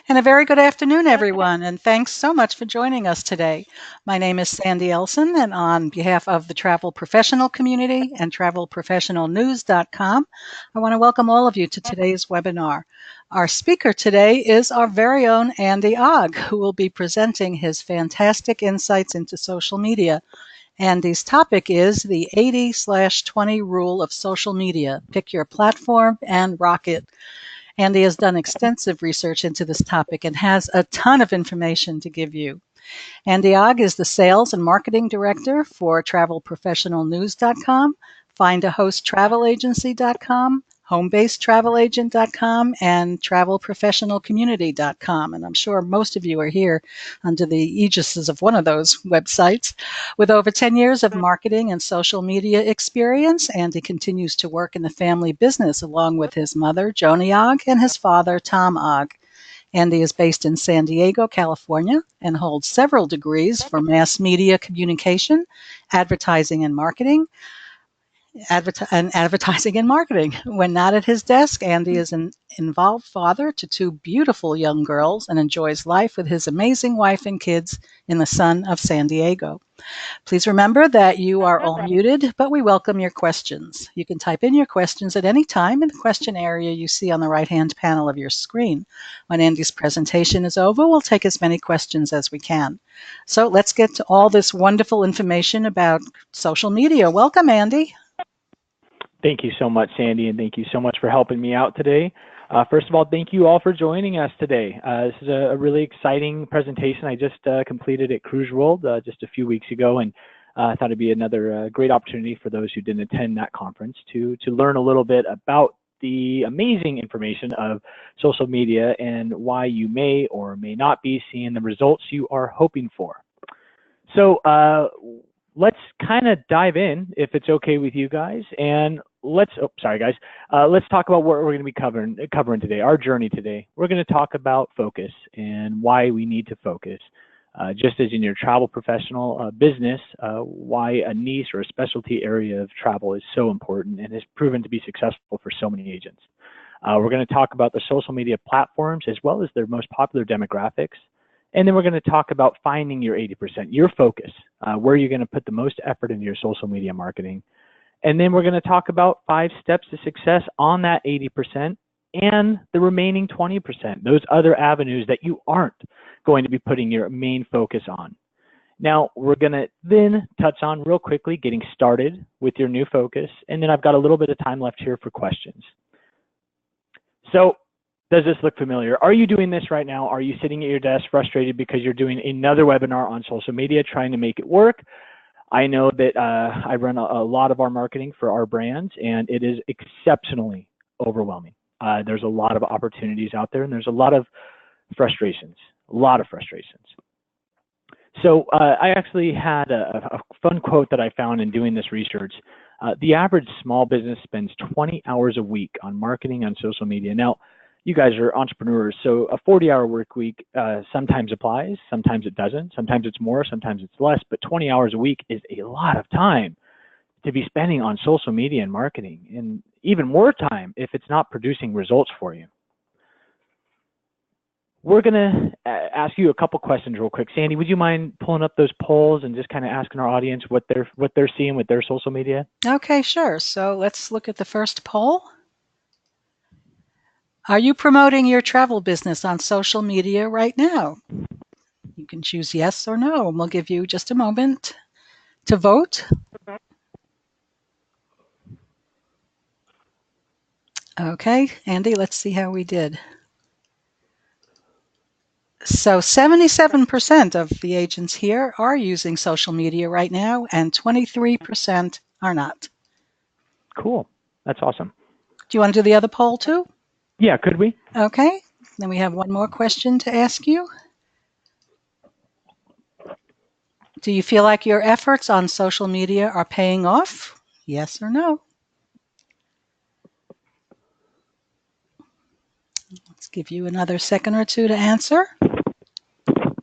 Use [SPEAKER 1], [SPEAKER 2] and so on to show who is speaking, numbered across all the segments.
[SPEAKER 1] And a very good afternoon, everyone, and thanks so much for joining us today. My name is Sandy Elson, and on behalf of the travel professional community and travelprofessionalnews.com, I want to welcome all of you to today's webinar. Our speaker today is our very own Andy Ogg, who will be presenting his fantastic insights into social media. Andy's topic is the 80/20 rule of social media. Pick your platform and rock it. Andy has done extensive research into this topic and has a ton of information to give you. Andy Ogg is the Sales and Marketing Director for TravelProfessionalNews.com, FindAHostTravelAgency.com, HomeBaseTravelAgent.com, and TravelProfessionalCommunity.com. And I'm sure most of you are here under the aegis of one of those websites. With over 10 years of marketing and social media experience, Andy continues to work in the family business along with his mother, Joni Ogg, and his father, Tom Ogg. Andy is based in San Diego, California, and holds several degrees for mass media communication, advertising and marketing, advertising and marketing. When not at his desk, Andy is an involved father to two beautiful young girls and enjoys life with his amazing wife and kids in the sun of San Diego. Please remember that you are all muted, but we welcome your questions. You can type in your questions at any time in the question area you see on the right-hand panel of your screen. When Andy's presentation is over, we'll take as many questions as we can. So let's get to all this wonderful information about social media. Welcome, Andy.
[SPEAKER 2] Thank you so much, Sandy, and thank you so much for helping me out today. First of all, thank you all for joining us today. This is a really exciting presentation I just completed at Cruise World just a few weeks ago, and I thought it'd be another great opportunity for those who didn't attend that conference to learn a little bit about the amazing information of social media and why you may or may not be seeing the results you are hoping for. So let's kind of dive in, if it's okay with you guys, and let's talk about what we're going to be covering today, our journey today. We're going to talk about focus and why we need to focus. Just as in your travel professional business, why a niche or a specialty area of travel is so important and has proven to be successful for so many agents. We're going to talk about the social media platforms as well as their most popular demographics. And then we're going to talk about finding your 80%, your focus, where you're going to put the most effort into your social media marketing. And then we're going to talk about 5 steps to success on that 80% and the remaining 20%, those other avenues that you aren't going to be putting your main focus on. Now, we're going to then touch on real quickly getting started with your new focus. And then I've got a little bit of time left here for questions. So, does this look familiar? Are you doing this right now? Are you sitting at your desk frustrated because you're doing another webinar on social media trying to make it work? I know that I run a lot of our marketing for our brands, and it is exceptionally overwhelming. There's a lot of opportunities out there, and there's a lot of frustrations, So I actually had a fun quote that I found in doing this research. The average small business spends 20 hours a week on marketing on social media. Now, you guys are entrepreneurs, so a 40-hour work week sometimes applies, sometimes it doesn't, sometimes it's more, sometimes it's less, but 20 hours a week is a lot of time to be spending on social media and marketing, and even more time if it's not producing results for you. We're going to ask you a couple questions real quick. Sandy, would you mind pulling up those polls and just kind of asking our audience what they're seeing with their social media?
[SPEAKER 1] Okay, sure. So let's look at the first poll. Are you promoting your travel business on social media right now? You can choose yes or no, and we'll give you just a moment to vote. Okay, Andy, let's see how we did. So 77% of the agents here are using social media right now, and 23% are not.
[SPEAKER 2] Cool. That's awesome.
[SPEAKER 1] Do you want to do the other poll too?
[SPEAKER 2] Yeah, could we?
[SPEAKER 1] Okay, then we have one more question to ask you. Do you feel like your efforts on social media are paying off? Yes or no? Let's give you another second or two to answer.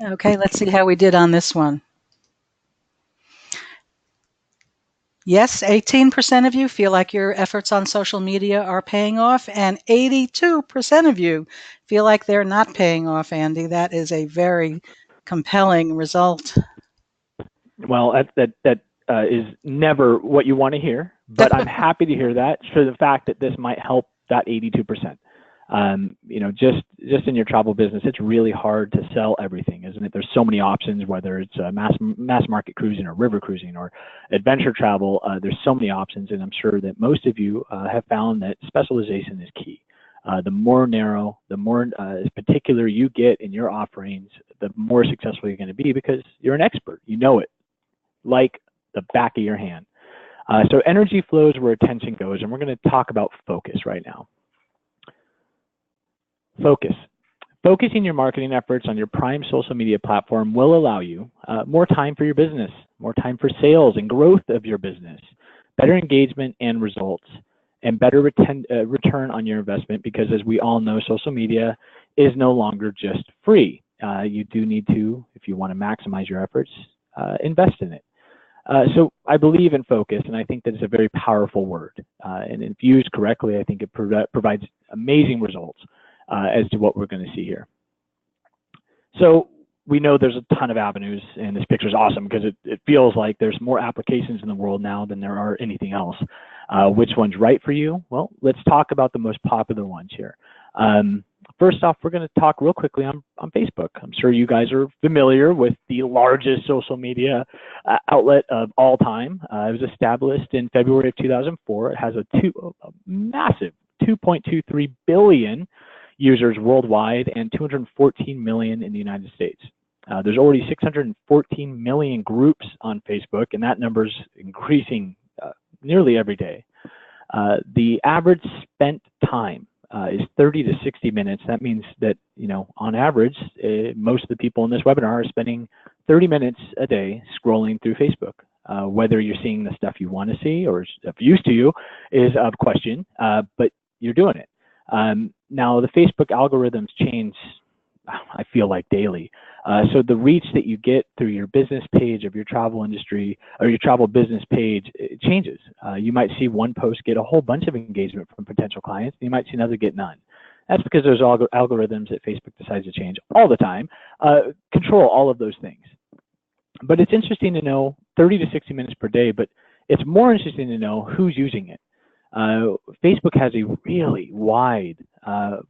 [SPEAKER 1] Okay, let's see how we did on this one. Yes, 18% of you feel like your efforts on social media are paying off, and 82% of you feel like they're not paying off, Andy. That is a very compelling result.
[SPEAKER 2] Well, that is never what you want to hear, but I'm happy to hear that for the fact that this might help that 82%. Just in your travel business, it's really hard to sell everything, isn't it? There's so many options, whether it's mass market cruising or river cruising or adventure travel. There's so many options, and I'm sure that most of you have found that specialization is key. The more narrow, the more particular you get in your offerings, the more successful you're going to be because you're an expert. You know it like the back of your hand. So energy flows where attention goes, and we're going to talk about focus right now. Focus. Focusing your marketing efforts on your prime social media platform will allow you more time for your business, more time for sales and growth of your business, better engagement and results, and better return on your investment because, as we all know, social media is no longer just free. You do need to, if you want to maximize your efforts, invest in it. So I believe in focus, and I think that it's a very powerful word. And if used correctly, I think it provides amazing results as to what we're going to see here. So we know there's a ton of avenues, and this picture is awesome because it feels like there's more applications in the world now than there are anything else. Which one's right for you? Well, let's talk about the most popular ones here. First off, we're going to talk real quickly on Facebook. I'm sure you guys are familiar with the largest social media outlet of all time. It was established in February of 2004. It has a massive 2.23 billion users worldwide and 214 million in the United States. There's already 614 million groups on Facebook, and that number's increasing nearly every day. The average spent time is 30 to 60 minutes. That means that, on average, most of the people in this webinar are spending 30 minutes a day scrolling through Facebook. Whether you're seeing the stuff you want to see or stuff used to you is of question, but you're doing it. Now, the Facebook algorithms change, I feel like, daily. So the reach that you get through your business page of your travel industry or your travel business page, it changes. You might see one post get a whole bunch of engagement from potential clients, and you might see another get none. That's because those algorithms that Facebook decides to change all the time control all of those things. But it's interesting to know 30 to 60 minutes per day, but it's more interesting to know who's using it. Facebook has a really wide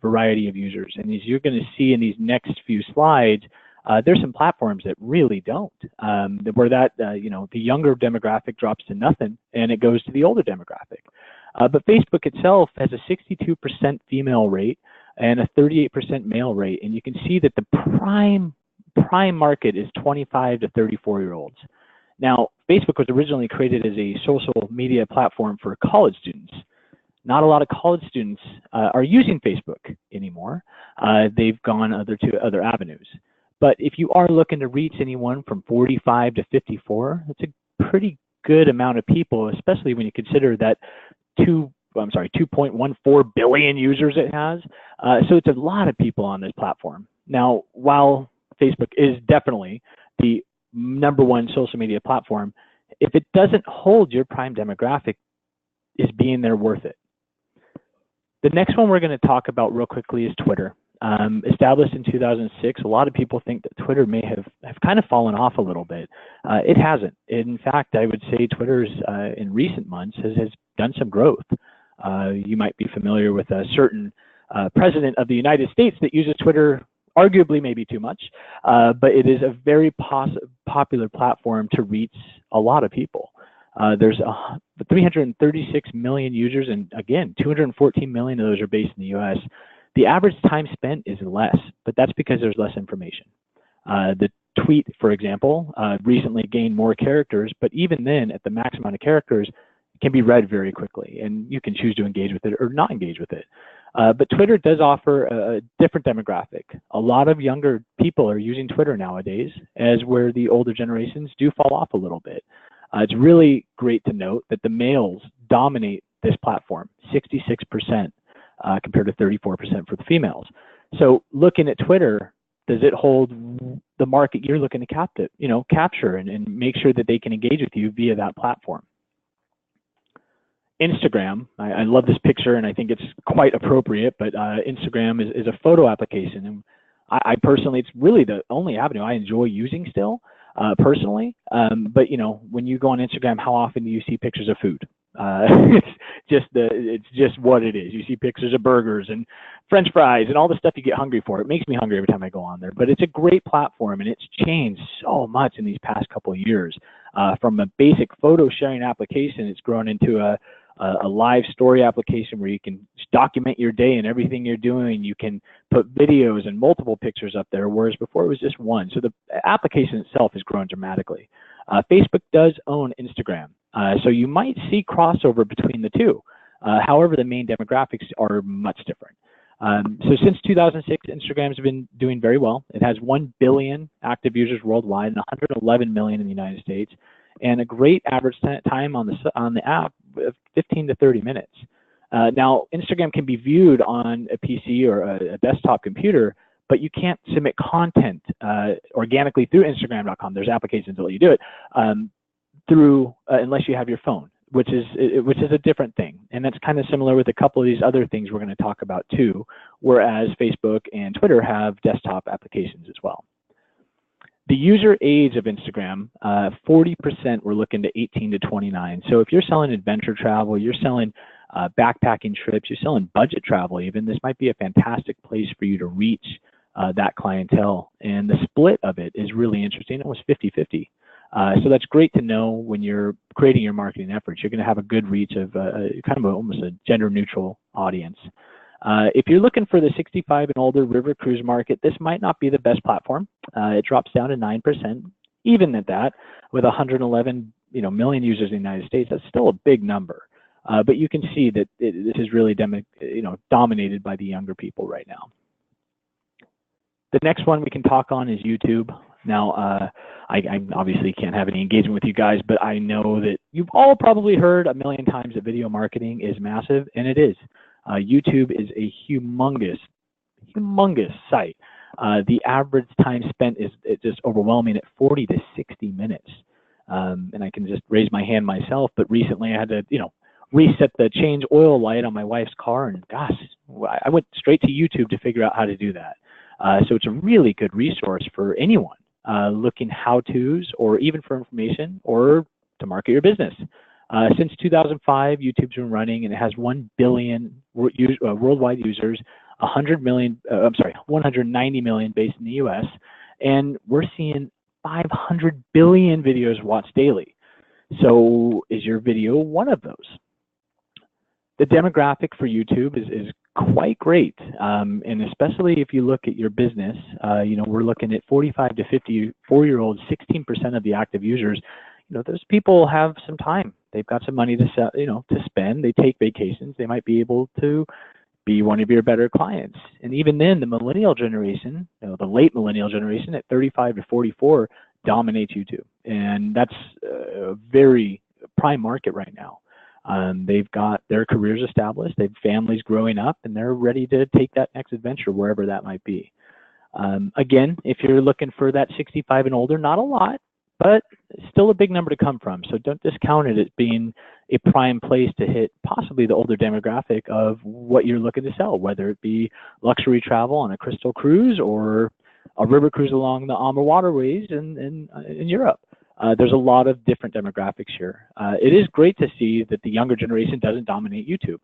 [SPEAKER 2] variety of users, and as you're going to see in these next few slides, there's some platforms that really don't, where the younger demographic drops to nothing and it goes to the older demographic. But Facebook itself has a 62% female rate and a 38% male rate, and you can see that the prime market is 25 to 34-year-olds. Now, Facebook was originally created as a social media platform for college students. Not a lot of college students are using Facebook anymore. They've gone to other avenues. But if you are looking to reach anyone from 45 to 54, that's a pretty good amount of people, especially when you consider that 2.14 billion users it has. So it's a lot of people on this platform. Now, while Facebook is definitely the #1 social media platform, if it doesn't hold your prime demographic, is being there worth it? The next one we're going to talk about real quickly is Twitter. Established in 2006, a lot of people think that Twitter may have kind of fallen off a little bit. It hasn't. In fact, I would say Twitter's in recent months has done some growth. You might be familiar with a certain president of the United States that uses Twitter arguably maybe too much, but it is a very popular platform to reach a lot of people. There's 336 million users, and again, 214 million of those are based in the US. The average time spent is less, but that's because there's less information. The tweet, for example, recently gained more characters, but even then, at the max amount of characters, it can be read very quickly, and you can choose to engage with it or not engage with it. But Twitter does offer a different demographic. A lot of younger people are using Twitter nowadays, as where the older generations do fall off a little bit. It's really great to note that the males dominate this platform, 66%, compared to 34% for the females. So looking at Twitter, does it hold the market you're looking to capture and make sure that they can engage with you via that platform? Instagram, I love this picture and I think it's quite appropriate, but Instagram is a photo application. And I personally, it's really the only avenue I enjoy using still, personally. But when you go on Instagram, how often do you see pictures of food? It's just what it is. You see pictures of burgers and French fries and all the stuff you get hungry for. It makes me hungry every time I go on there. But it's a great platform, and it's changed so much in these past couple of years. From a basic photo sharing application, it's grown into a live story application where you can document your day and everything you're doing. You can put videos and multiple pictures up there, whereas before it was just one. So the application itself has grown dramatically. Facebook does own Instagram, so you might see crossover between the two. However, the main demographics are much different. So since 2006, Instagram's been doing very well. It has 1 billion active users worldwide and 111 million in the United States, and a great average time on the app of 15 to 30 minutes. Now, Instagram can be viewed on a PC or a desktop computer, but you can't submit content organically through Instagram.com. There's applications that let you do it unless you have your phone, which is a different thing. And that's kind of similar with a couple of these other things we're going to talk about too, whereas Facebook and Twitter have desktop applications as well. The user age of Instagram, 40% were looking to 18 to 29. So if you're selling adventure travel, you're selling backpacking trips, you're selling budget travel even, this might be a fantastic place for you to reach that clientele. And the split of it is really interesting. It was 50-50. So that's great to know when you're creating your marketing efforts. You're going to have a good reach of almost a gender-neutral audience. If you're looking for the 65 and older river cruise market, this might not be the best platform. It drops down to 9%. Even at that, with 111 million users in the United States, that's still a big number. But you can see that this is really dominated by the younger people right now. The next one we can talk on is YouTube. Now, I obviously can't have any engagement with you guys, but I know that you've all probably heard a million times that video marketing is massive, and it is. YouTube is a humongous site. The average time spent is just overwhelming at 40 to 60 minutes. And I can just raise my hand myself, but recently I had to, reset the change oil light on my wife's car, and gosh, I went straight to YouTube to figure out how to do that. So it's a really good resource for anyone looking how-tos or even for information or to market your business. Since 2005, YouTube's been running, and it has 1 billion worldwide users, 190 million based in the U.S., and we're seeing 500 billion videos watched daily. So is your video one of those? The demographic for YouTube is quite great, and especially if you look at your business, we're looking at 45 to 54-year-olds, 16% of the active users. Those people have some time. They've got some money to spend. They take vacations. They might be able to be one of your better clients. And even then, the millennial generation, the late millennial generation at 35 to 44 dominates YouTube. And that's a very prime market right now. They've got their careers established. They have families growing up, and they're ready to take that next adventure wherever that might be. Again, if you're looking for that 65 and older, not a lot, but still a big number to come from. So don't discount it as being a prime place to hit possibly the older demographic of what you're looking to sell, whether it be luxury travel on a crystal cruise or a river cruise along the Amur waterways in Europe. There's a lot of different demographics here. It is great to see that the younger generation doesn't dominate YouTube.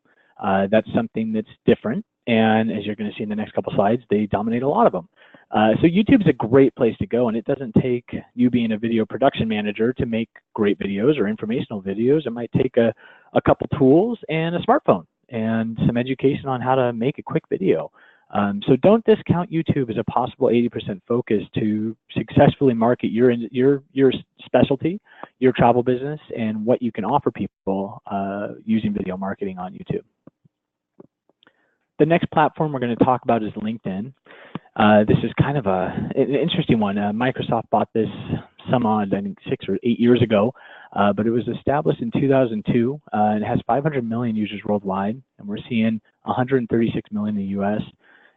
[SPEAKER 2] That's something that's different. And as you're going to see in the next couple slides, they dominate a lot of them. So YouTube's a great place to go, and it doesn't take you being a video production manager to make great videos or informational videos. It might take a couple tools and a smartphone and some education on how to make a quick video. So don't discount YouTube as a possible 80% focus to successfully market your specialty, your travel business, and what you can offer people using video marketing on YouTube. The next platform we're going to talk about is LinkedIn. This is kind of an interesting one. Microsoft bought this I think 6 or 8 years ago, but it was established in 2002, and it has 500 million users worldwide, and we're seeing 136 million in the U.S.,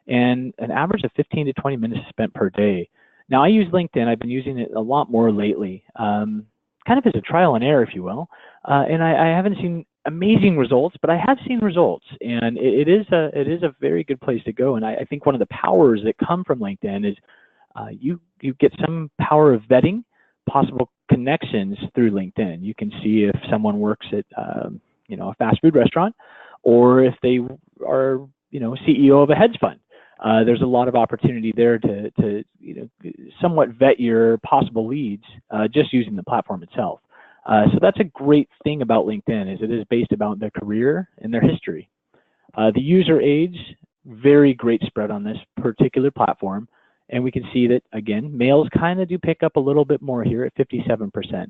[SPEAKER 2] and an average of 15 to 20 minutes spent per day. Now, I use LinkedIn. I've been using it a lot more lately. Kind kind of as a trial and error, if you will. And I haven't seen amazing results, but I have seen results, and it is a very good place to go. And I think one of the powers that come from LinkedIn is you get some power of vetting possible connections through LinkedIn. You can see if someone works at a fast food restaurant, or if they are CEO of a hedge fund. There's a lot of opportunity there to somewhat vet your possible leads just using the platform itself. So that's a great thing about LinkedIn, is it is based about their career and their history. The user age, very great spread on this particular platform. And we can see that, again, males kind of do pick up a little bit more here at 57%.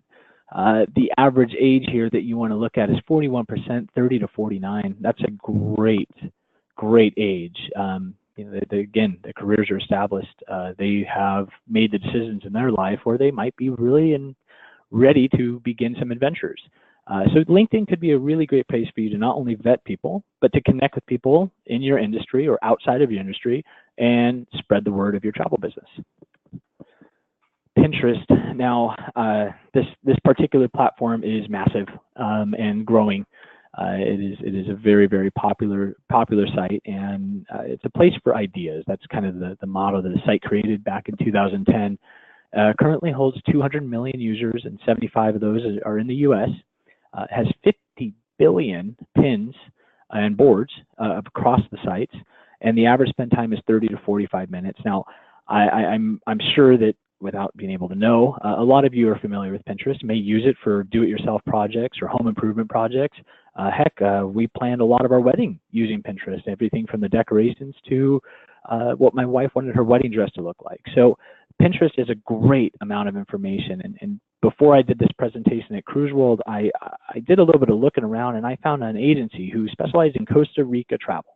[SPEAKER 2] The average age here that you want to look at is 41%, 30 to 49. That's a great age. Again, the careers are established. They have made the decisions in their life where they might be really ready to begin some adventures. So LinkedIn could be a really great place for you to not only vet people, but to connect with people in your industry or outside of your industry and spread the word of your travel business. Pinterest. Now, this particular platform is massive and growing. It is a very popular site, and it's a place for ideas. That's kind of the motto that the site created back in 2010. Currently holds 200 million users, and 75 of those are in the U.S. Has 50 billion pins and boards across the sites, and the average spend time is 30 to 45 minutes. Now, I'm sure that without being able to know, a lot of you are familiar with Pinterest, may use it for do-it-yourself projects or home improvement projects. We planned a lot of our wedding using Pinterest, everything from the decorations to what my wife wanted her wedding dress to look like. So Pinterest is a great amount of information. And before I did this presentation at Cruise World, I did a little bit of looking around, and I found an agency who specialized in Costa Rica travel.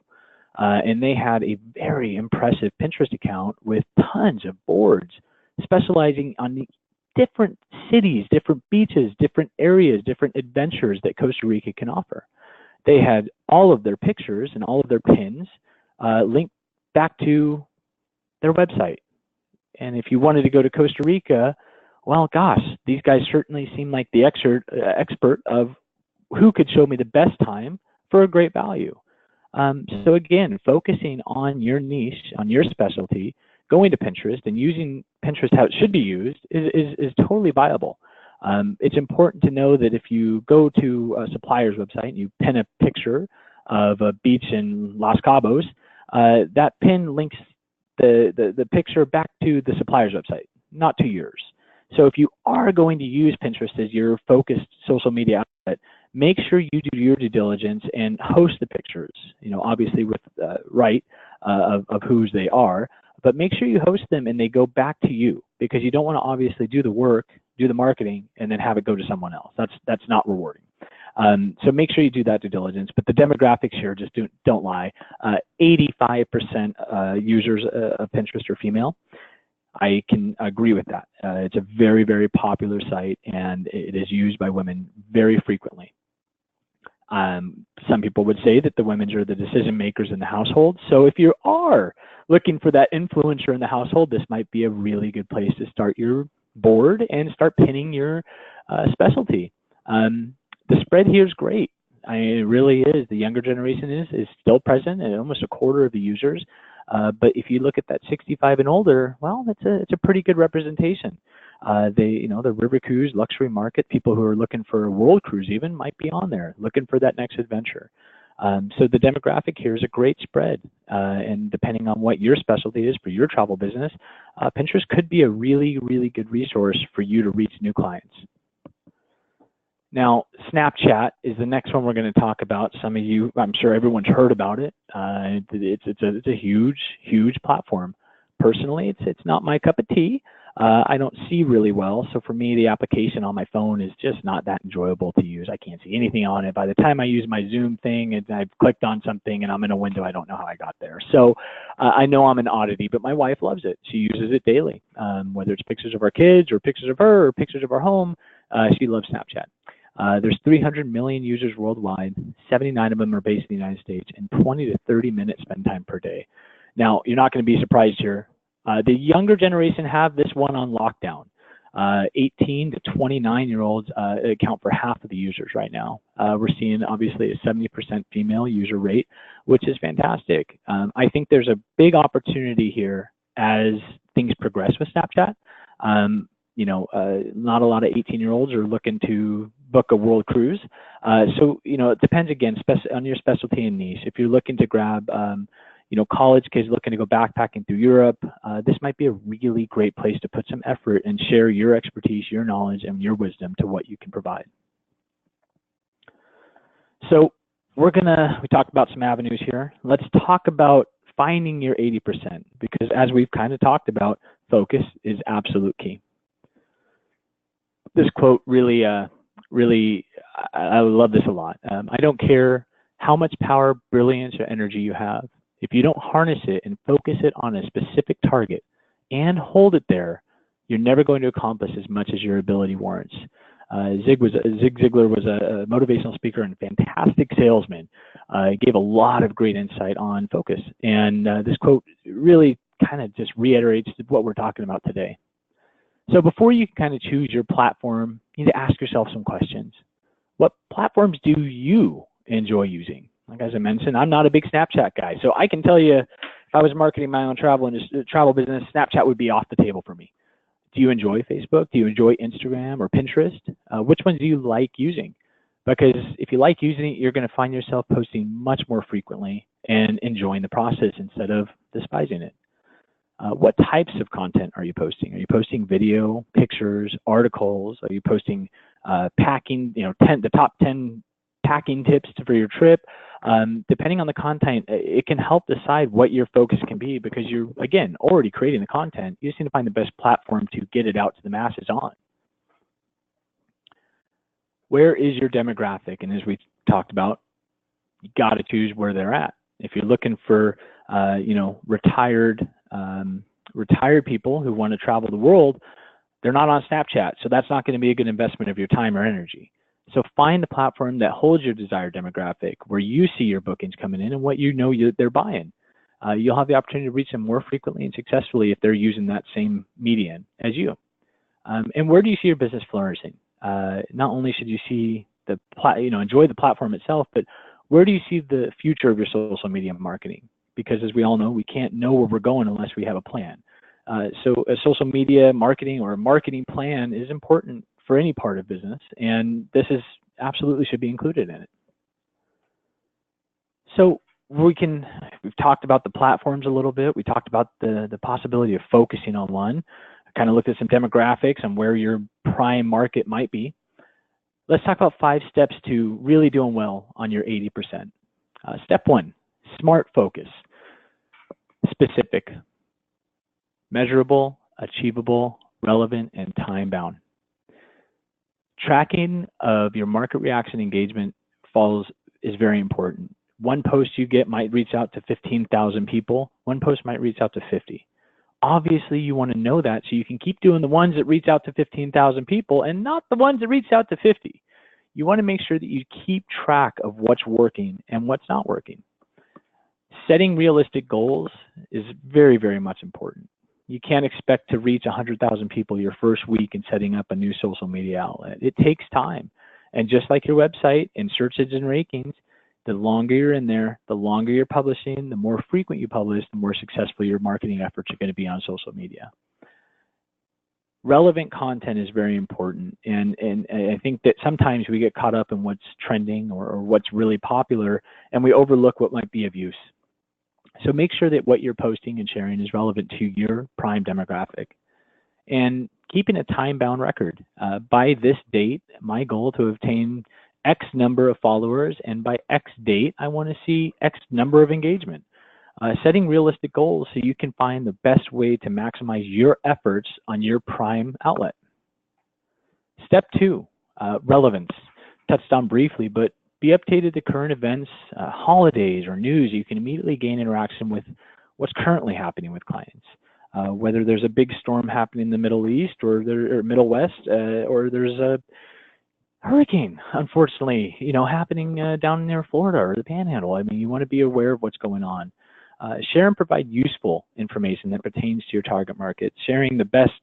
[SPEAKER 2] And they had a very impressive Pinterest account with tons of boards specializing on different cities, different beaches, different areas, different adventures that Costa Rica can offer. They had all of their pictures and all of their pins linked back to their website. And if you wanted to go to Costa Rica, well, gosh, these guys certainly seem like the expert of who could show me the best time for a great value. So again, focusing on your niche, on your specialty, going to Pinterest and using Pinterest how it should be used is totally viable. It's important to know that if you go to a supplier's website and you pin a picture of a beach in Los Cabos, that pin links the picture back to the supplier's website, not to yours. So if you are going to use Pinterest as your focused social media outlet, make sure you do your due diligence and host the pictures, obviously with of whose they are, but make sure you host them and they go back to you, because you don't want to obviously do the work, do the marketing, and then have it go to someone else. That's not rewarding. So make sure you do that due diligence. But the demographics here just don't lie. 85% users of Pinterest are female. I can agree with that. It's a very popular site, and it is used by women very frequently. Some people would say that the women are the decision makers in the household. So if you are looking for that influencer in the household, this might be a really good place to start your board and start pinning your specialty. The spread here is great. It really is. The younger generation is still present at almost a quarter of the users. But if you look at that 65 and older, well, it's a pretty good representation. The river cruise, luxury market, people who are looking for a world cruise even might be on there, looking for that next adventure. So the demographic here is a great spread. And depending on what your specialty is for your travel business, Pinterest could be a really good resource for you to reach new clients. Now, Snapchat is the next one we're going to talk about. Some of you, I'm sure everyone's heard about it. It's a huge platform. Personally, it's not my cup of tea. I don't see really well, so for me, the application on my phone is just not that enjoyable to use. I can't see anything on it. By the time I use my Zoom thing and I've clicked on something and I'm in a window, I don't know how I got there. So I know I'm an oddity, but my wife loves it. She uses it daily, whether it's pictures of our kids or pictures of her or pictures of our home. She loves Snapchat. There's 300 million users worldwide, 79 of them are based in the United States, and 20 to 30 minutes spend time per day. Now, you're not going to be surprised here. The younger generation have this one on lockdown. 18 to 29-year-olds account for half of the users right now. We're seeing obviously a 70% female user rate, which is fantastic. I think there's a big opportunity here as things progress with Snapchat. Not a lot of 18-year-olds are looking to book a world cruise. So it depends again on your specialty and niche. If you're looking to grab college kids looking to go backpacking through Europe, this might be a really great place to put some effort and share your expertise, your knowledge, and your wisdom to what you can provide. So we talked about some avenues here. Let's talk about finding your 80%, because as we've kind of talked about, focus is absolute key. This quote really, I love this a lot. I don't care how much power, brilliance, or energy you have. If you don't harness it and focus it on a specific target and hold it there, you're never going to accomplish as much as your ability warrants. Zig Ziglar was a motivational speaker and fantastic salesman. He gave a lot of great insight on focus. And this quote really kind of just reiterates what we're talking about today. So before you kind of choose your platform, you need to ask yourself some questions. What platforms do you enjoy using? Like as I mentioned, I'm not a big Snapchat guy, so I can tell you if I was marketing my own travel business, Snapchat would be off the table for me. Do you enjoy Facebook? Do you enjoy Instagram or Pinterest? Which ones do you like using? Because if you like using it, you're going to find yourself posting much more frequently and enjoying the process instead of despising it. What types of content are you posting? Are you posting video, pictures, articles? Are you posting packing, the top 10 packing tips for your trip? Depending on the content, it can help decide what your focus can be, because you're, again, already creating the content. You just need to find the best platform to get it out to the masses on. Where is your demographic? And as we talked about, you got to choose where they're at. If you're looking for, retired people who want to travel the world, they're not on Snapchat, so that's not going to be a good investment of your time or energy. So find a platform that holds your desired demographic, where you see your bookings coming in and what they're buying. You'll have the opportunity to reach them more frequently and successfully if they're using that same medium as you. And where do you see your business flourishing? Not only should you see enjoy the platform itself, but where do you see the future of your social media marketing? Because as we all know, we can't know where we're going unless we have a plan. So a social media marketing or a marketing plan is important for any part of business, and this absolutely should be included in it. So we've talked about the platforms a little bit. We talked about the possibility of focusing on one. I kind of looked at some demographics on where your prime market might be. Let's talk about 5 steps to really doing well on your 80%. Step 1, smart focus. Specific, measurable, achievable, relevant, and time-bound. Tracking of your market reaction engagement is very important. One post you get might reach out to 15,000 people. One post might reach out to 50. Obviously, you want to know that so you can keep doing the ones that reach out to 15,000 people and not the ones that reach out to 50. You want to make sure that you keep track of what's working and what's not working. Setting realistic goals is very, very much important. You can't expect to reach 100,000 people your first week in setting up a new social media outlet. It takes time. And just like your website and search engine rankings, the longer you're in there, the longer you're publishing, the more frequent you publish, the more successful your marketing efforts are going to be on social media. Relevant content is very important. And I think that sometimes we get caught up in what's trending or what's really popular, and we overlook what might be of use. So make sure that what you're posting and sharing is relevant to your prime demographic. And keeping a time-bound record. By this date, my goal to obtain X number of followers, and by X date, I want to see X number of engagement. Setting realistic goals so you can find the best way to maximize your efforts on your prime outlet. Step 2, relevance. Touched on briefly, but be updated to current events, holidays, or news. You can immediately gain interaction with what's currently happening with clients. Whether there's a big storm happening in the Middle East or Middle West, or there's a hurricane, unfortunately, happening down near Florida or the Panhandle. I mean, you want to be aware of what's going on. Share and provide useful information that pertains to your target market. Sharing the best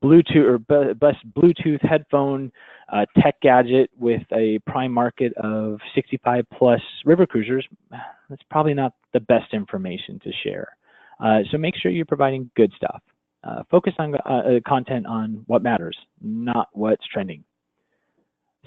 [SPEAKER 2] Bluetooth or best Bluetooth headphone tech gadget with a prime market of 65 plus river cruisers, that's probably not the best information to share. So make sure you're providing good stuff. Focus on content on what matters, not what's trending.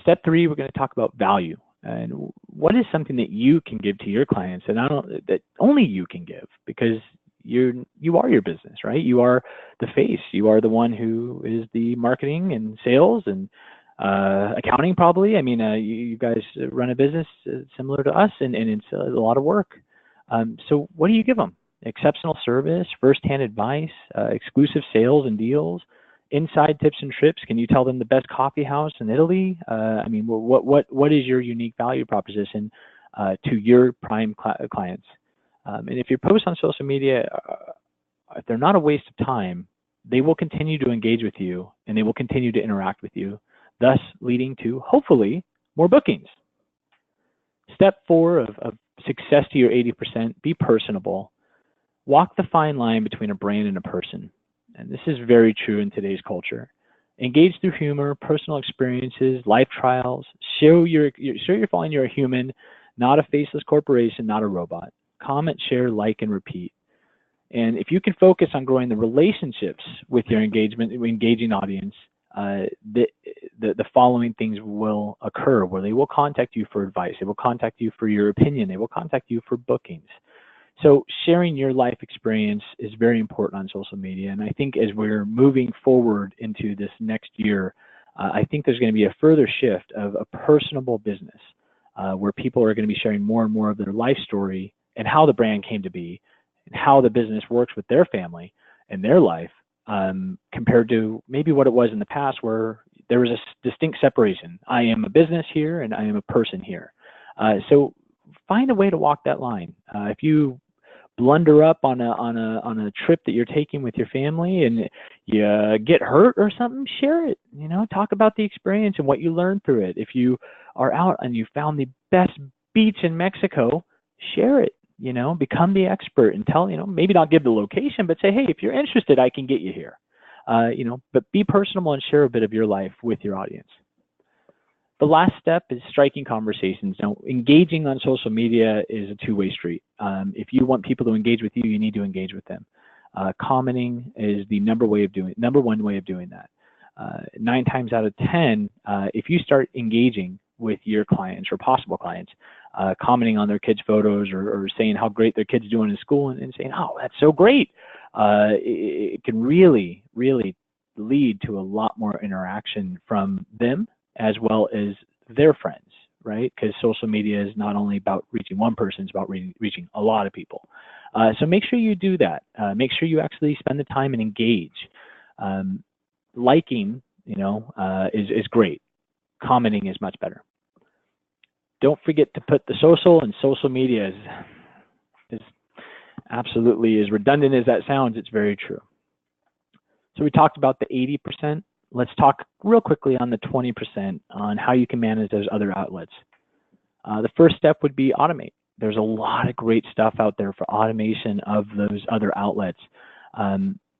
[SPEAKER 2] Step 3, we're going to talk about value. And what is something that you can give to your clients that only you can give, because you are your business, right? You are the face. You are the one who is the marketing and sales and accounting, probably. I mean, you guys run a business similar to us, and it's a lot of work. So what do you give them? Exceptional service, first-hand advice, exclusive sales and deals, inside tips and trips. Can you tell them the best coffee house in Italy? I mean, what is your unique value proposition to your prime clients? And if your posts on social media, if they're not a waste of time, they will continue to engage with you and they will continue to interact with you, thus leading to, hopefully, more bookings. Step 4 of success to your 80%, be personable. Walk the fine line between a brand and a person. And this is very true in today's culture. Engage through humor, personal experiences, life trials. Show your following you're a human, not a faceless corporation, not a robot. Comment, share, like, and repeat. And if you can focus on growing the relationships with your engaging audience, the following things will occur, where they will contact you for advice, they will contact you for your opinion, they will contact you for bookings. So sharing your life experience is very important on social media. And I think as we're moving forward into this next year, I think there's going to be a further shift of a personable business where people are going to be sharing more and more of their life story and how the brand came to be and how the business works with their family and their life compared to maybe what it was in the past, where there was a distinct separation. I am a business here and I am a person here. So find a way to walk that line. If you blunder up on a trip that you're taking with your family and you get hurt or something, share it. You know, talk about the experience and what you learned through it. If you are out and you found the best beach in Mexico, share it. You know, become the expert and tell, maybe not give the location, but say, hey, if you're interested, I can get you here. But be personable and share a bit of your life with your audience. The last step is striking conversations. Now, engaging on social media is a two-way street. If you want people to engage with you, you need to engage with them. Commenting is the number one way of doing that. 9 times out of 10, if you start engaging with your clients or possible clients, commenting on their kids' photos or saying how great their kids doing in school and saying, oh, that's so great, it can really, really lead to a lot more interaction from them as well as their friends, right? Because social media is not only about reaching one person, it's about reaching a lot of people. So make sure you do that. Make sure you actually spend the time and engage. Liking, is great. Commenting is much better. Don't forget to put the social, and social media is absolutely, as redundant as that sounds, it's very true. So we talked about the 80%. Let's talk real quickly on the 20% on how you can manage those other outlets. The first step would be automate. There's a lot of great stuff out there for automation of those other outlets.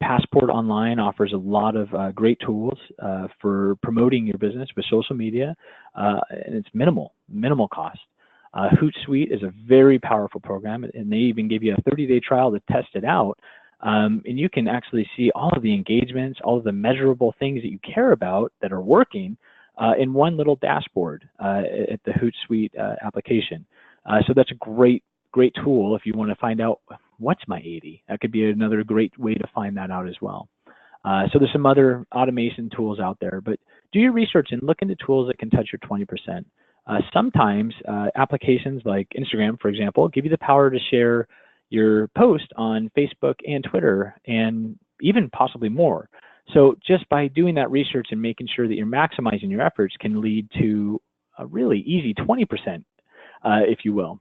[SPEAKER 2] Passport Online offers a lot of great tools for promoting your business with social media, and it's minimal cost. Hootsuite is a very powerful program, and they even give you a 30-day trial to test it out. And you can actually see all of the engagements, all of the measurable things that you care about that are working in one little dashboard at the Hootsuite application. So that's a great tool if you want to find out what's my 80. That could be another great way to find that out as well. So there's some other automation tools out there, but do your research and look into tools that can touch your 20%. Sometimes applications like Instagram, for example, give you the power to share your post on Facebook and Twitter and even possibly more. So just by doing that research and making sure that you're maximizing your efforts can lead to a really easy 20%, if you will.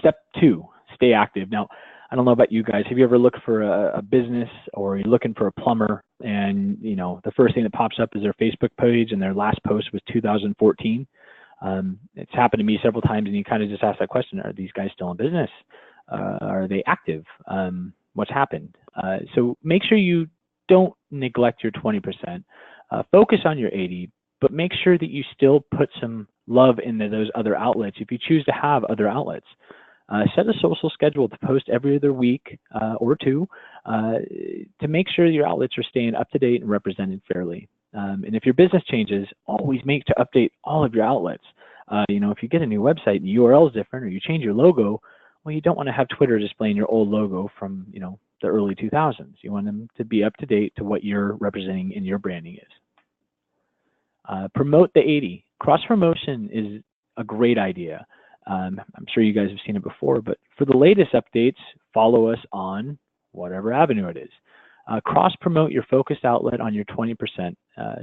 [SPEAKER 2] Step 2, stay active. Now, I don't know about you guys. Have you ever looked for a business or you're looking for a plumber and, the first thing that pops up is their Facebook page and their last post was 2014? It's happened to me several times, and you kind of just ask that question, are these guys still in business? Are they active? What's happened? So make sure you don't neglect your 20%. Focus on your 80, but make sure that you still put some love into those other outlets if you choose to have other outlets. Set a social schedule to post every other week or two to make sure your outlets are staying up to date and represented fairly. And if your business changes, always make to update all of your outlets. If you get a new website and the URL is different or you change your logo, well, you don't want to have Twitter displaying your old logo from, the early 2000s. You want them to be up to date to what you're representing in your branding is. Promote the 80. Cross promotion is a great idea. I'm sure you guys have seen it before, but for the latest updates, follow us on whatever avenue it is. Cross promote your focused outlet on your 20%,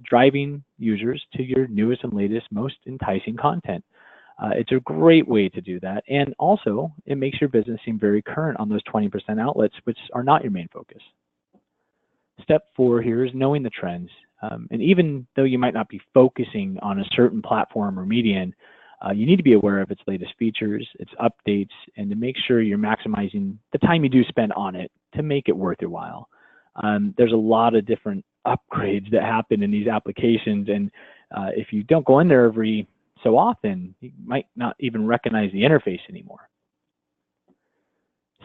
[SPEAKER 2] driving users to your newest and latest, most enticing content. It's a great way to do that. And also, it makes your business seem very current on those 20% outlets, which are not your main focus. Step 4 here is knowing the trends. And even though you might not be focusing on a certain platform or medium, you need to be aware of its latest features, its updates, and to make sure you're maximizing the time you do spend on it to make it worth your while. There's a lot of different upgrades that happen in these applications, and if you don't go in there every so often, you might not even recognize the interface anymore.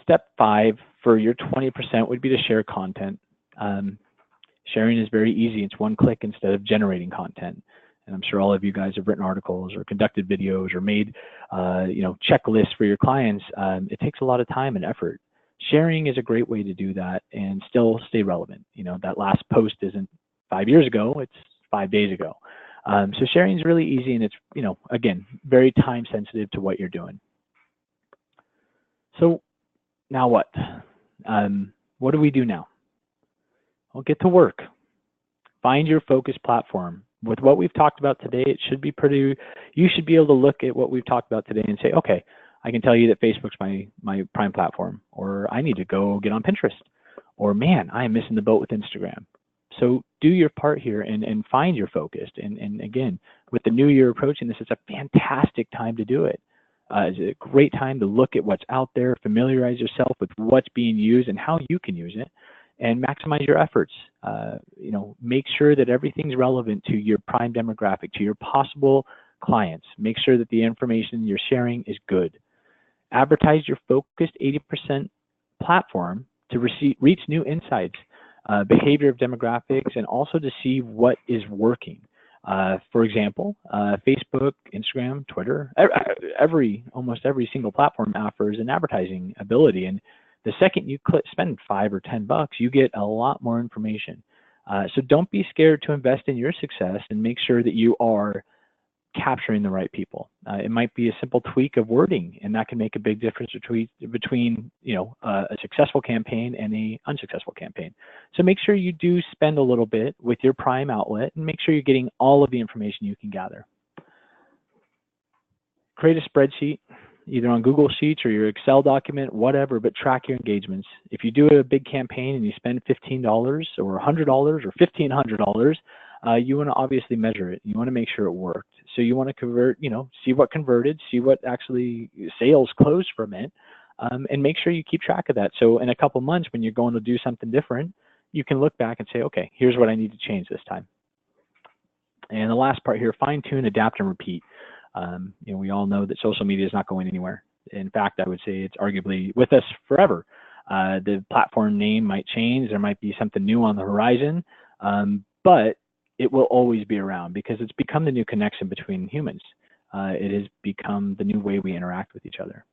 [SPEAKER 2] Step 5 for your 20% would be to share content. Sharing is very easy. It's one click instead of generating content. And I'm sure all of you guys have written articles or conducted videos or made, checklists for your clients. It takes a lot of time and effort. Sharing is a great way to do that and still stay relevant. That last post isn't 5 years ago, it's 5 days ago. So sharing is really easy, and it's, again, very time sensitive to what you're doing. So now what? What do we do now? Well, get to work. Find your focus platform. With what we've talked about today, you should be able to look at what we've talked about today and say, okay, I can tell you that Facebook's my prime platform, or I need to go get on Pinterest, or man, I am missing the boat with Instagram. So do your part here and find your focus. And again, with the new year approaching this, it's a fantastic time to do it. It's a great time to look at what's out there, familiarize yourself with what's being used and how you can use it, and maximize your efforts. Make sure that everything's relevant to your prime demographic, to your possible clients. Make sure that the information you're sharing is good. Advertise your focused 80% platform to reach new insights, behavior of demographics, and also to see what is working. For example, Facebook, Instagram, Twitter, almost every single platform offers an advertising ability. And the second you spend $5 or $10, you get a lot more information. So don't be scared to invest in your success and make sure that you are capturing the right people. It might be a simple tweak of wording, and that can make a big difference between a successful campaign and an unsuccessful campaign. So make sure you do spend a little bit with your prime outlet and make sure you're getting all of the information you can gather. Create a spreadsheet, either on Google Sheets or your Excel document, whatever, but track your engagements. If you do a big campaign and you spend $15 or $100 or $1,500, you want to obviously measure it. You want to make sure it worked. So you want to convert, see what converted, see what actually sales closed from it, and make sure you keep track of that. So in a couple months, when you're going to do something different, you can look back and say, okay, here's what I need to change this time. And the last part here, fine tune, adapt, and repeat. We all know that social media is not going anywhere. In fact, I would say it's arguably with us forever. The platform name might change. There might be something new on the horizon, but it will always be around because it's become the new connection between humans. It has become the new way we interact with each other.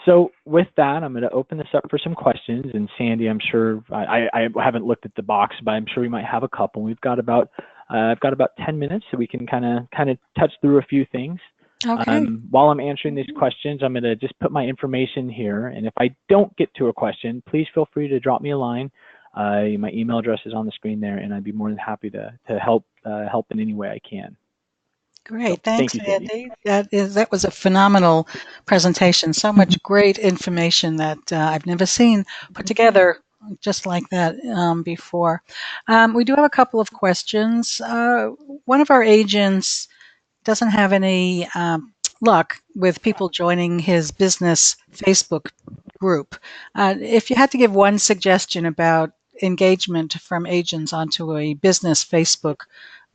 [SPEAKER 2] So with that, I'm going to open this up for some questions. And Sandy, I'm sure, I haven't looked at the box, but I'm sure we might have a couple. We've got about, I've got about 10 minutes, so we can kind of touch through a few things.
[SPEAKER 1] Okay.
[SPEAKER 2] While I'm answering these questions, I'm going to just put my information here. And if I don't get to a question, please feel free to drop me a line. My email address is on the screen there, and I'd be more than happy to help in any way I can.
[SPEAKER 1] Great.
[SPEAKER 2] So,
[SPEAKER 1] Thanks,
[SPEAKER 2] thank you, Sandy.
[SPEAKER 1] Andy. That was a phenomenal presentation. So much great information that I've never seen put together just like that before. We do have a couple of questions. One of our agents doesn't have any luck with people joining his business Facebook group. If you had to give one suggestion about engagement from agents onto a business Facebook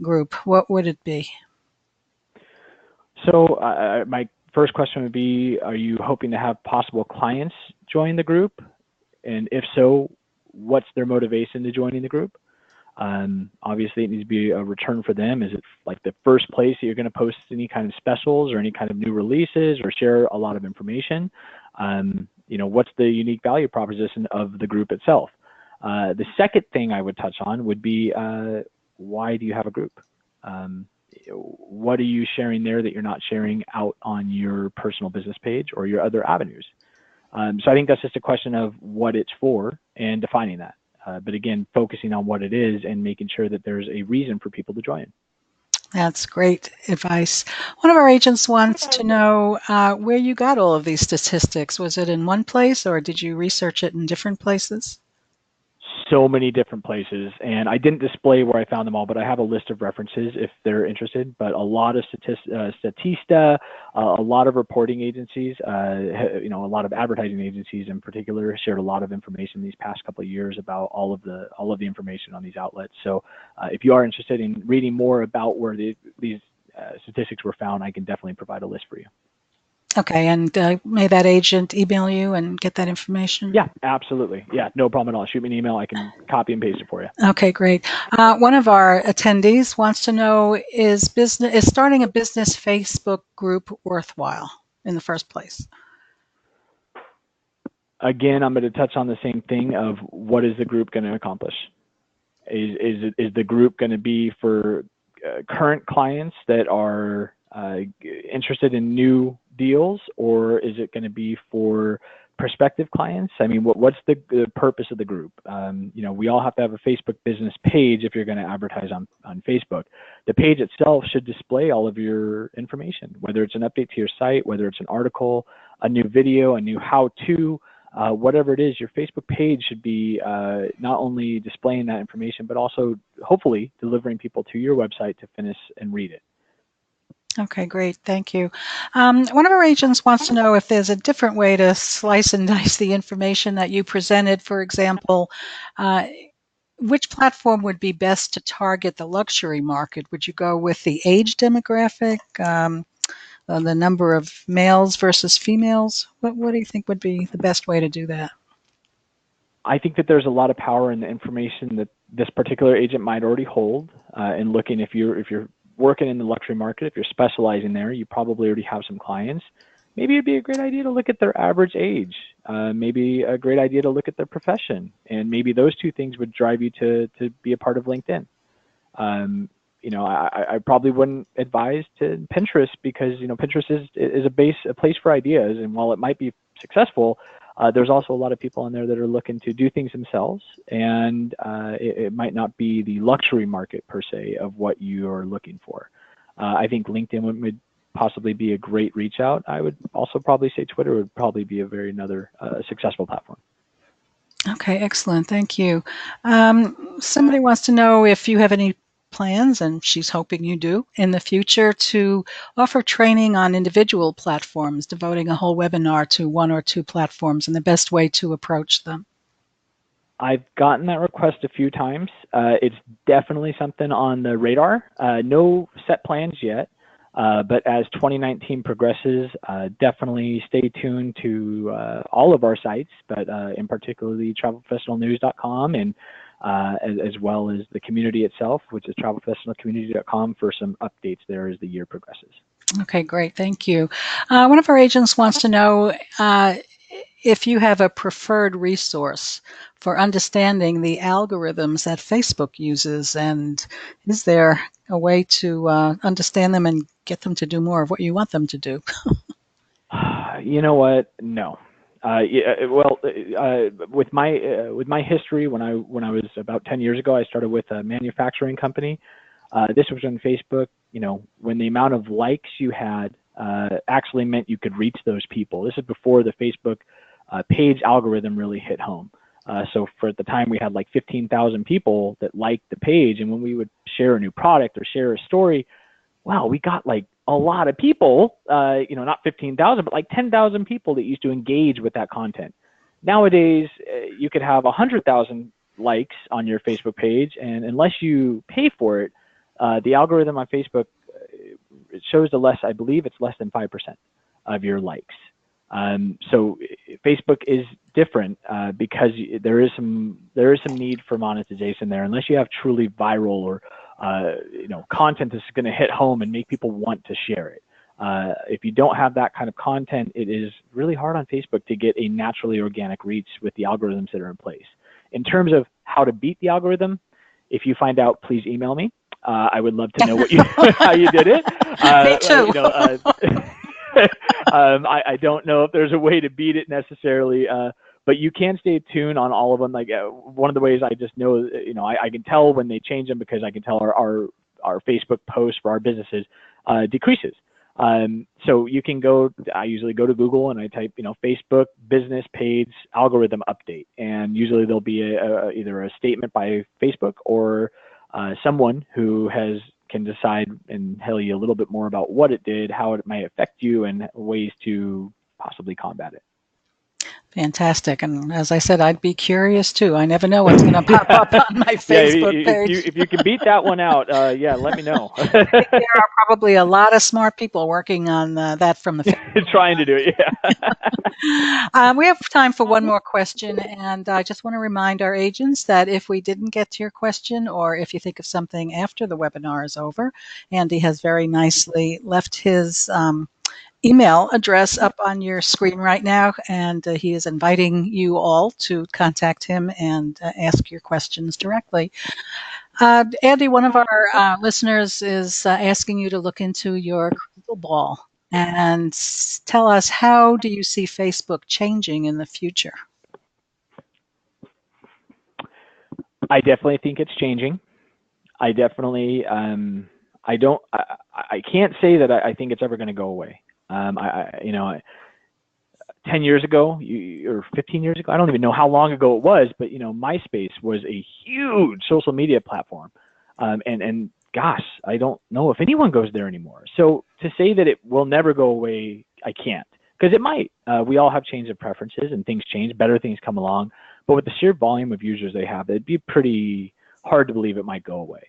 [SPEAKER 1] group, what would it be?
[SPEAKER 2] So my first question would be, are you hoping to have possible clients join the group? And if so, what's their motivation to joining the group? Obviously, it needs to be a return for them. Is it like the first place that you're going to post any kind of specials or any kind of new releases or share a lot of information? What's the unique value proposition of the group itself? The second thing I would touch on would be, why do you have a group? What are you sharing there that you're not sharing out on your personal business page or your other avenues? So I think that's just a question of what it's for and defining that. But again, focusing on what it is and making sure that there's a reason for people to join.
[SPEAKER 1] That's great advice. One of our agents wants to know where you got all of these statistics. Was it in one place or did you research it in different places?
[SPEAKER 2] So many different places, and I didn't display where I found them all, but I have a list of references if they're interested. But a lot of Statista, a lot of reporting agencies, a lot of advertising agencies in particular shared a lot of information these past couple of years about all of the information on these outlets. So if you are interested in reading more about where these statistics were found, I can definitely provide a list for you.
[SPEAKER 1] Okay, and may that agent email you and get that information?
[SPEAKER 2] Yeah, absolutely. Yeah, no problem at all. Shoot me an email. I can copy and paste it for you.
[SPEAKER 1] Okay, great. One of our attendees wants to know, is starting a business Facebook group worthwhile in the first place?
[SPEAKER 2] Again, I'm going to touch on the same thing of what is the group going to accomplish? Is the group going to be for current clients that are interested in new deals, or is it going to be for prospective clients? I mean, what's the purpose of the group? We all have to have a Facebook business page if you're going to advertise on Facebook. The page itself should display all of your information, whether it's an update to your site, whether it's an article, a new video, a new how-to, whatever it is. Your Facebook page should be not only displaying that information, but also hopefully delivering people to your website to finish and read it.
[SPEAKER 1] Okay, great. Thank you. One of our agents wants to know if there's a different way to slice and dice the information that you presented. For example, which platform would be best to target the luxury market? Would you go with the age demographic, the number of males versus females? What do you think would be the best way to do that?
[SPEAKER 2] I think that there's a lot of power in the information that this particular agent might already hold. And looking, if you're working in the luxury market, if you're specializing there, you probably already have some clients. Maybe it'd be a great idea to look at their average age. Maybe a great idea to look at their profession, and maybe those two things would drive you to be a part of LinkedIn. I probably wouldn't advise to Pinterest, because Pinterest is a place for ideas, and while it might be successful, there's also a lot of people on there that are looking to do things themselves, and it might not be the luxury market per se of what you are looking for. I think LinkedIn would possibly be a great reach out. I would also probably say Twitter would probably be another successful platform.
[SPEAKER 1] Okay, excellent. Thank you. Somebody wants to know if you have any plans, and she's hoping you do, in the future to offer training on individual platforms, devoting a whole webinar to one or two platforms and the best way to approach them.
[SPEAKER 2] I've gotten that request a few times. It's definitely something on the radar. No set plans yet, but as 2019 progresses, definitely stay tuned to all of our sites, but in particularly travelprofessionalnews.com, and as well as the community itself, which is travelprofessionalcommunity.com, for some updates there as the year progresses.
[SPEAKER 1] Okay, great. Thank you. One of our agents wants to know if you have a preferred resource for understanding the algorithms that Facebook uses, and is there a way to understand them and get them to do more of what you want them to do?
[SPEAKER 2] You know what? No. With my history, when I was about 10 years ago, I started with a manufacturing company. This was on Facebook. When the amount of likes you had actually meant you could reach those people. This is before the Facebook page algorithm really hit home. So for at the time, we had like 15,000 people that liked the page, and when we would share a new product or share a story, wow, we got like a lot of people, not 15,000, but like 10,000 people that used to engage with that content. Nowadays, you could have 100,000 likes on your Facebook page, and unless you pay for it, the algorithm on Facebook, it shows I believe it's less than 5% of your likes. So Facebook is different because there is some need for monetization there. Unless you have truly viral or content that's going to hit home and make people want to share it. If you don't have that kind of content, it is really hard on Facebook to get a naturally organic reach with the algorithms that are in place. In terms of how to beat the algorithm, if you find out, please email me. I would love to know how you did it.
[SPEAKER 1] Me too.
[SPEAKER 2] I don't know if there's a way to beat it necessarily, but you can stay tuned on all of them. Like one of the ways I just know, I can tell when they change them because I can tell our Facebook posts for our businesses decreases. So you can I usually go to Google and I type, Facebook business page algorithm update, and usually there'll be either a statement by Facebook or someone who can decide and tell you a little bit more about what it did, how it might affect you, and ways to possibly combat it.
[SPEAKER 1] Fantastic. And as I said, I'd be curious too. I never know what's going to pop up on my Facebook page.
[SPEAKER 2] If you can beat that one out, let me know.
[SPEAKER 1] I think there are probably a lot of smart people working on that from the Facebook.
[SPEAKER 2] Trying to do it,
[SPEAKER 1] yeah. We have time for one more question, and I just want to remind our agents that if we didn't get to your question, or if you think of something after the webinar is over, Andy has very nicely left his email address up on your screen right now, and he is inviting you all to contact him and ask your questions directly. Andy, one of our listeners is asking you to look into your crystal ball and tell us, how do you see Facebook changing in the future?
[SPEAKER 2] I definitely think it's changing. I definitely, I can't say that I think it's ever going to go away. 10 years ago or 15 years ago, I don't even know how long ago it was, but MySpace was a huge social media platform, and gosh, I don't know if anyone goes there anymore. So to say that it will never go away, I can't, because it might. We all have change of preferences and things change, better things come along, but with the sheer volume of users they have, it'd be pretty hard to believe it might go away.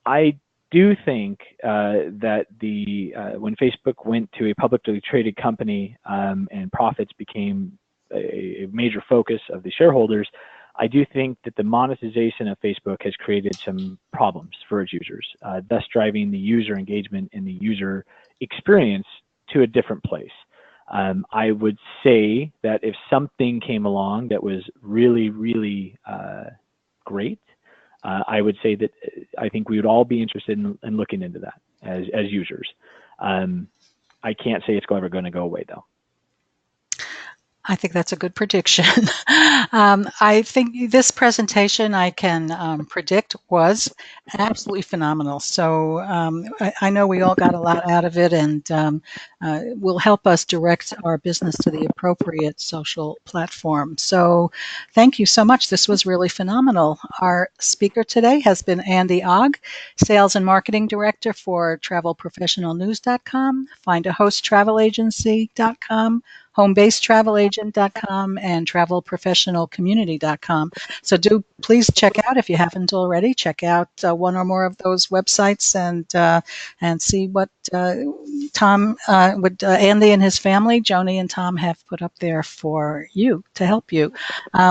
[SPEAKER 2] I do think that when Facebook went to a publicly traded company and profits became a major focus of the shareholders, I do think that the monetization of Facebook has created some problems for its users, thus driving the user engagement and the user experience to a different place. I would say that if something came along that was really, really great, I would say that I think we would all be interested in looking into that as users. I can't say it's ever going to go away, though.
[SPEAKER 1] I think that's a good prediction. I think this presentation, I can predict, was absolutely phenomenal. So I know we all got a lot out of it, and will help us direct our business to the appropriate social platform. So thank you so much. This was really phenomenal. Our speaker today has been Andy Ogg, Sales and Marketing Director for TravelProfessionalNews.com, FindAHostTravelAgency.com, HomeBaseTravelAgent.com, and TravelProfessionalCommunity.com. So do please check out, if you haven't already, check out one or more of those websites and see what Andy and his family, Joni and Tom, have put up there for you to help you.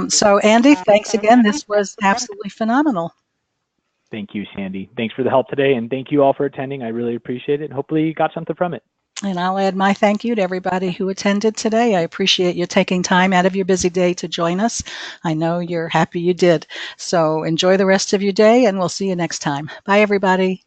[SPEAKER 1] So Andy, thanks again. This was absolutely phenomenal.
[SPEAKER 2] Thank you, Sandy. Thanks for the help today, and thank you all for attending. I really appreciate it, and hopefully you got something from it.
[SPEAKER 1] And I'll add my thank you to everybody who attended today. I appreciate you taking time out of your busy day to join us. I know you're happy you did. So enjoy the rest of your day, and we'll see you next time. Bye, everybody.